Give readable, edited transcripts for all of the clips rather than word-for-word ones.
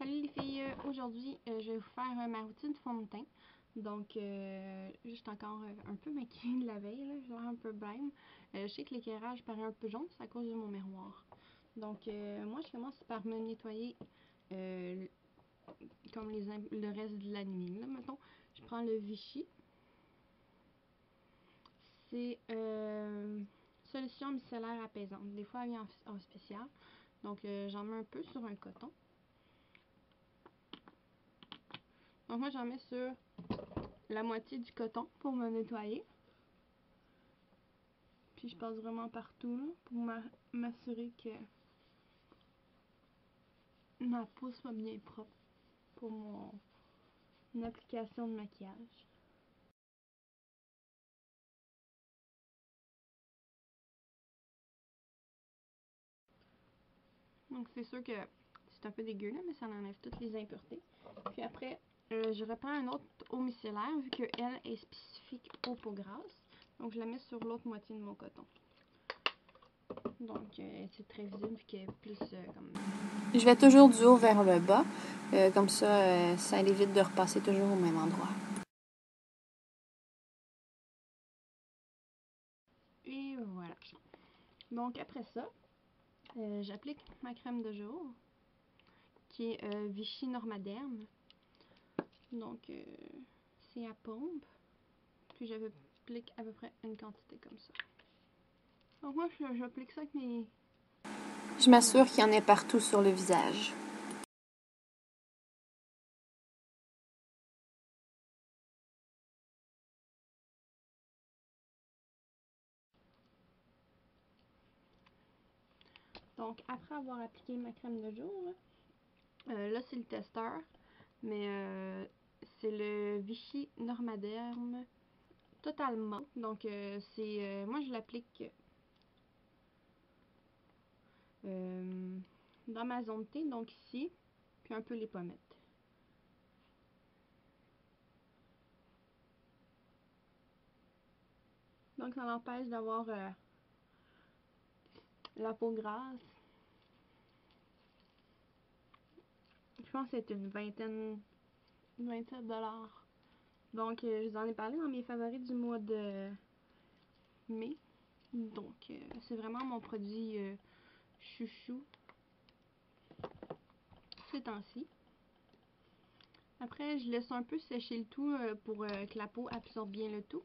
Salut les filles, aujourd'hui je vais vous faire ma routine fond de teint. Donc juste encore un peu maquillée de la veille, là, je un peu blême. Je sais que l'éclairage paraît un peu jaune, c'est à cause de mon miroir. Donc moi je commence par me nettoyer comme le reste de la nuit. Là, mettons, je prends le Vichy. C'est solution micellaire apaisante. Des fois elle vient en spécial. Donc j'en mets un peu sur un coton. Donc moi j'en mets sur la moitié du coton pour me nettoyer. Puis je passe vraiment partout là, pour m'assurer que ma peau soit bien propre pour mon application de maquillage. Donc c'est sûr que c'est un peu dégueu là, mais ça enlève toutes les impuretés. Puis après, je reprends un autre eau micellaire vu qu'elle est spécifique aux peaux grasses. Donc je la mets sur l'autre moitié de mon coton. Donc c'est très visible vu qu'elle est plus comme... Je vais toujours du haut vers le bas. Comme ça, ça évite de repasser toujours au même endroit. Et voilà. Donc après ça, j'applique ma crème de jour qui est Vichy Normaderm. Donc c'est à pompe. Puis j'applique à peu près une quantité comme ça. Donc moi j'applique ça avec mes... Je m'assure qu'il y en ait partout sur le visage. Donc après avoir appliqué ma crème de jour, là c'est le testeur, mais c'est le Vichy Normaderm totalement. Donc c'est moi je l'applique dans ma zone T, donc ici, puis un peu les pommettes. Donc ça l'empêche d'avoir la peau grasse. Je pense que c'est une vingtaine $. Donc je vous en ai parlé dans mes favoris du mois de mai. Donc c'est vraiment mon produit chouchou ces temps-ci. Après je laisse un peu sécher le tout pour que la peau absorbe bien le tout.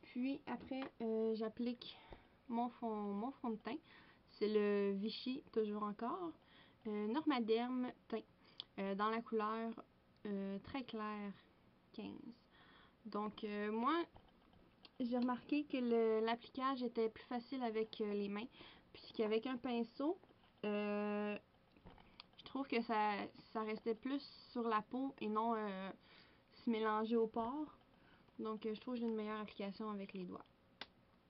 Puis après j'applique mon fond de teint. C'est le Vichy, toujours encore, Normaderm teint, dans la couleur très claire 15. Donc moi, j'ai remarqué que l'appliquage était plus facile avec les mains, puisqu'avec un pinceau, je trouve que ça restait plus sur la peau et non se mélanger aux pores. Donc je trouve que j'ai une meilleure application avec les doigts.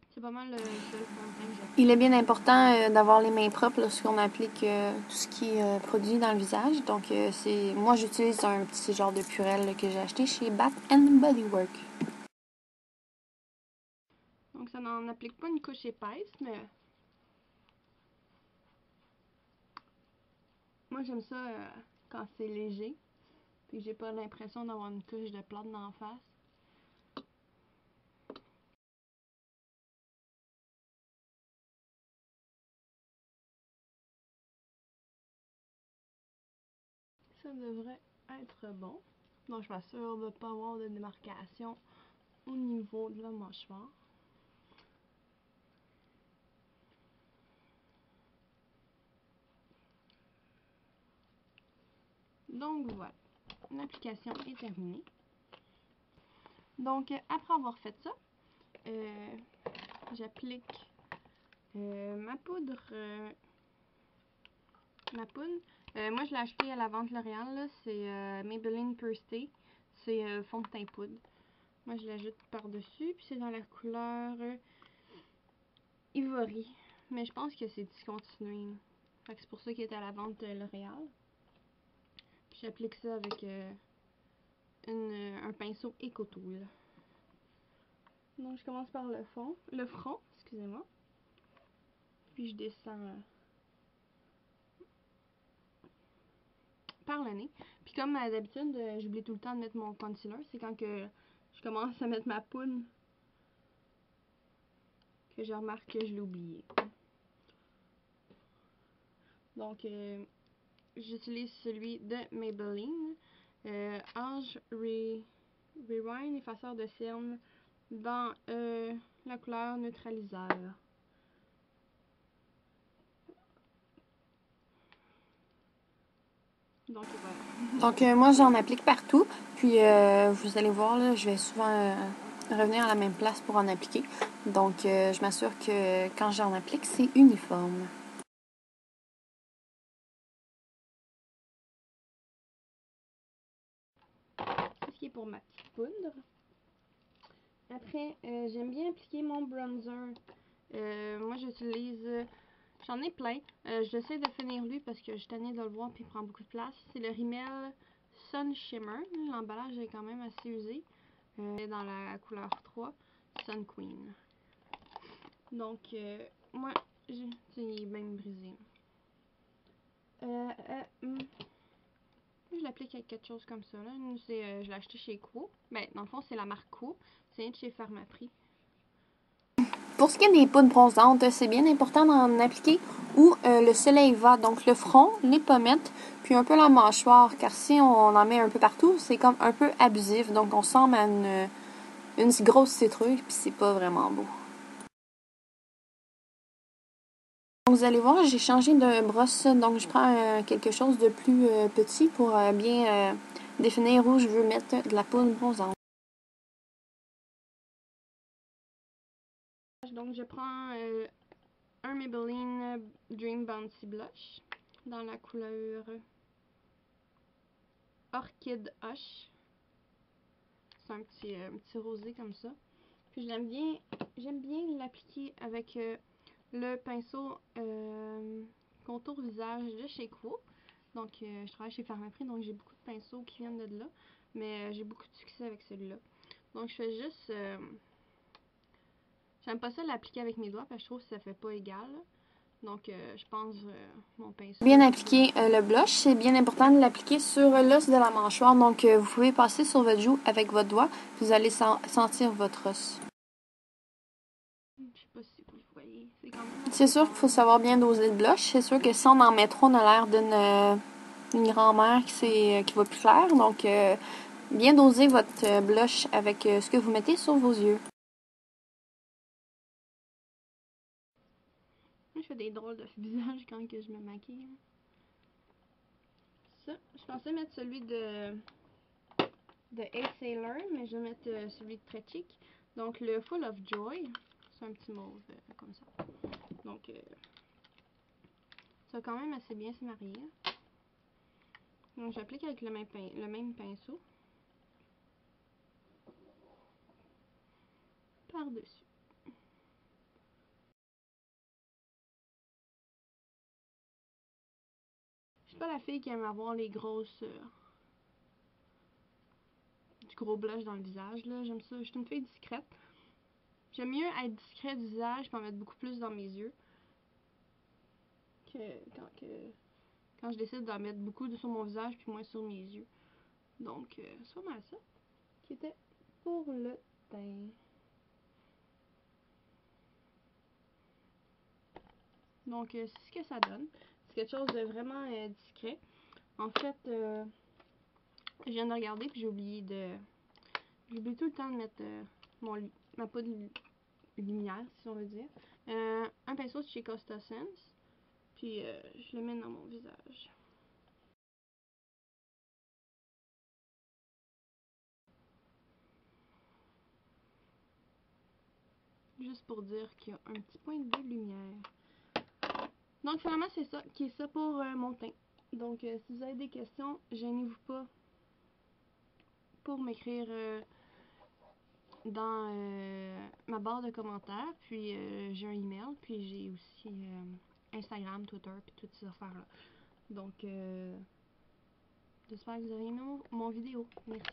C'est pas mal le seul fond de teint que j'applique. Il est bien important d'avoir les mains propres lorsqu'on applique tout ce qui est produit dans le visage. Donc, moi, j'utilise un petit genre de purelle là, que j'ai acheté chez Bath Body Works. Donc ça n'en applique pas une couche épaisse, mais moi j'aime ça quand c'est léger, puis j'ai pas l'impression d'avoir une couche de plâtre d'en face. Ça devrait être bon. Donc je m'assure de ne pas avoir de démarcation au niveau de la mâchoire. Donc voilà, l'application est terminée. Donc après avoir fait ça, j'applique ma poudre. Moi je l'ai acheté à la vente L'Oréal, c'est Maybelline Pure Stay. C'est fond de teint poudre. Moi je l'ajoute par-dessus, puis c'est dans la couleur Ivory. Mais je pense que c'est discontinué. Fait que c'est pour ça qu'il est à la vente L'Oréal. Puis j'applique ça avec un pinceau Ecotool. Donc je commence par le front, excusez-moi. Puis je descends par le nez. Puis comme d'habitude, j'oublie tout le temps de mettre mon concealer. C'est quand que je commence à mettre ma poudre que je remarque que je l'ai oublié. Donc, j'utilise celui de Maybelline. Age Rewind, effaceur de cerne, dans la couleur neutraliseur. Donc, voilà. Donc, moi, j'en applique partout. Puis, vous allez voir, là, je vais souvent revenir à la même place pour en appliquer. Donc, je m'assure que quand j'en applique, c'est uniforme. C'est ce qui est pour ma petite poudre. Après, j'aime bien appliquer mon bronzer. Moi, j'utilise... J'en ai plein. J'essaie de finir lui parce que je suis tannée de le voir puis il prend beaucoup de place. C'est le Rimmel Sun Shimmer. L'emballage est quand même assez usé. Dans la couleur 3, Sun Queen. Donc, moi, il est même brisé. Je l'applique avec quelque chose comme ça. Là. Je l'ai acheté chez Quo. Ben, dans le fond, c'est la marque Quo. C'est de chez Pharmaprix. Pour ce qui est des poudres bronzantes, c'est bien important d'en appliquer où le soleil va. Donc, le front, les pommettes, puis un peu la mâchoire. Car si on en met un peu partout, c'est comme un peu abusif. Donc, on ressemble à une grosse citrouille, puis c'est pas vraiment beau. Vous allez voir, j'ai changé de brosse, donc je prends quelque chose de plus petit pour bien définir où je veux mettre de la poudre bronzante. Donc je prends un Maybelline Dream Bouncy Blush dans la couleur Orchid Hush. C'est un petit rosé comme ça. Puis j'aime bien l'appliquer avec le pinceau contour visage de chez Quo. Donc, je travaille chez Pharmaprix, donc j'ai beaucoup de pinceaux qui viennent de là. Mais j'ai beaucoup de succès avec celui-là. Donc, je fais juste... j'aime pas ça l'appliquer avec mes doigts parce que je trouve que ça fait pas égal. Donc, je pense mon pinceau... Bien appliquer le blush, c'est bien important de l'appliquer sur l'os de la mâchoire. Donc, vous pouvez passer sur votre joue avec votre doigt, vous allez sentir votre os. Je sais pas si vous le voyez. C'est quand même... C'est sûr qu'il faut savoir bien doser le blush. C'est sûr que si on en met trop, on a l'air d'une grand-mère qui va plus clair. Donc, bien doser votre blush avec ce que vous mettez sur vos yeux. Je fais des drôles de visage quand que je me maquille. Ça, je pensais mettre celui de A Sailor, mais je vais mettre celui de Très Chic. Donc, le Full of Joy. C'est un petit mauve comme ça. Donc, ça va quand même assez bien se marier. Donc, j'applique avec le même pinceau. Par-dessus. Je suis pas la fille qui aime avoir les grosses... du gros blush dans le visage, là. J'aime ça. Je suis une fille discrète. J'aime mieux être discrète du visage et en mettre beaucoup plus dans mes yeux. Que quand je décide d'en mettre beaucoup sur mon visage puis moins sur mes yeux. Donc, c'est pas mal ça qui était pour le teint. Donc, c'est ce que ça donne. C'est quelque chose de vraiment discret. En fait, je viens de regarder puis j'ai oublié tout le temps de mettre ma poudre lumière, si on veut dire. Un pinceau de chez Costa Sense. Puis, je le mets dans mon visage. Juste pour dire qu'il y a un petit point de lumière. Donc finalement c'est ça qui est ça pour mon teint. Donc si vous avez des questions, gênez-vous pas pour m'écrire dans ma barre de commentaires. Puis j'ai un email, puis j'ai aussi Instagram, Twitter, puis toutes ces affaires là. Donc j'espère que vous avez aimé mon vidéo. Merci.